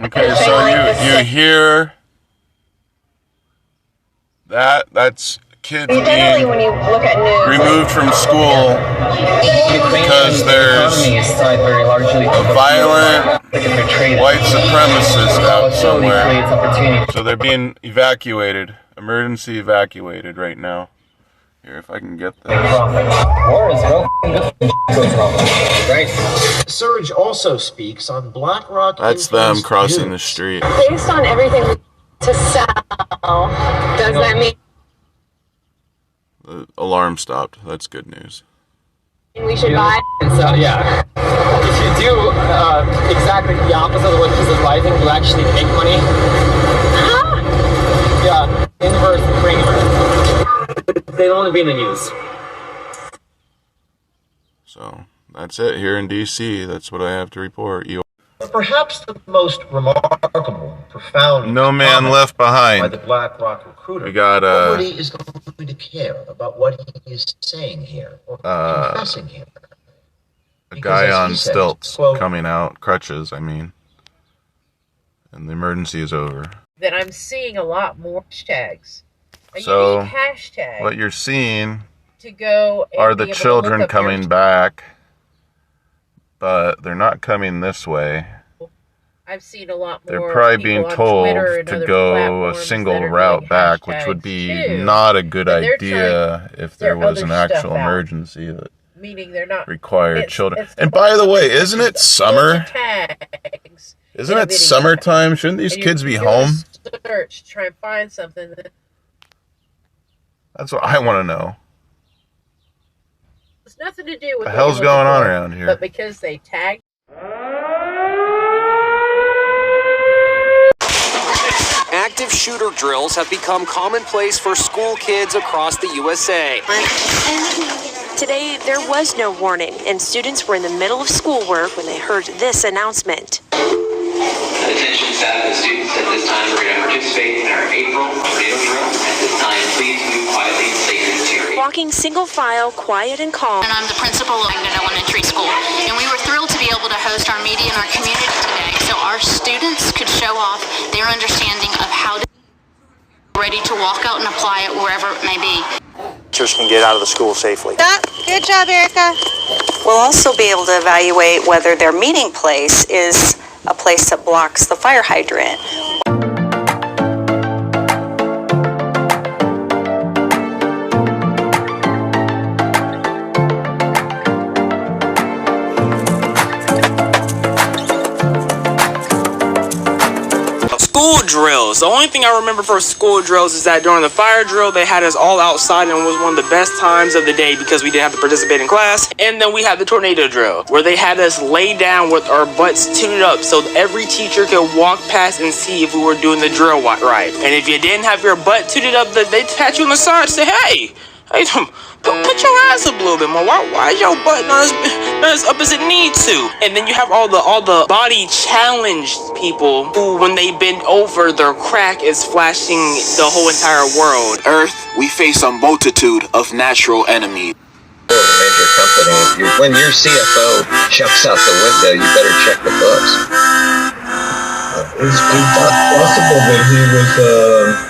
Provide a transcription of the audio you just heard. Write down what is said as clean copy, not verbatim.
Okay, so you hear that's kids being when you look at news, removed from school because there's a violent white supremacist out somewhere. So they're being evacuated, emergency evacuated right now. Here, if I can get this. Surge also speaks on BlackRock. That's them crossing the street. based on everything to sell, does that mean The alarm stopped. That's good news. we should buy? So yeah, if you do exactly the opposite of what he's advising, you actually make money. Yeah, inverse Kramer. They'll only be in the news. So that's it here in DC. That's what I have to report. EOR. Perhaps the most remarkable, profound. No man left behind. By the BlackRock recruiter. We got nobody is going to care about what he is saying here or confessing here. A guy on stilts coming out, crutches, I mean. And the emergency is over. That I'm seeing a lot more hashtags. So, hashtag what you're seeing to go are the children coming back, but they're not coming this way. I've seen a lot more. They're probably being told to go a single route back, which would be not a good idea if there was an actual emergency that meaning they're not required children. And by the way, isn't it summer? Isn't it summertime? Shouldn't these kids be home? Search, try and find something. That's what I want to know. It's nothing to do with what the hell's going on around here. But because they tagged. Active shooter drills have become commonplace for school kids across the USA. Today, there was no warning, and students were in the middle of schoolwork when they heard this announcement. Attention staff and students, at this time we're going to participate in our April tornado drill. At this time, please move quietly and stay in this area. Walking single file, quiet and calm. And I'm the principal of Langdon Elementary School, and we were thrilled to be able to host our media in our community today, so our students could show off their understanding of how to be ready to walk out and apply it wherever it may be. Teachers can get out of the school safely. Good job, Erica. We'll also be able to evaluate whether their meeting place is a place that blocks the fire hydrant. School drills. The only thing I remember for school drills is that during the fire drill, they had us all outside, and it was one of the best times of the day because we didn't have to participate in class. And then we had the tornado drill, where they had us lay down with our butts tuned up so every teacher could walk past and see if we were doing the drill right. And if you didn't have your butt tuned up, they'd pat you on the side and say, hey, put your ass up a little bit more. Why is your butt not as up as it needs to? And then you have all the body challenged people who, when they bend over, their crack is flashing the whole entire world. Earth, we face a multitude of natural enemies. A major company, when your CFO jumps out the window, you better check the books. It's possible that he was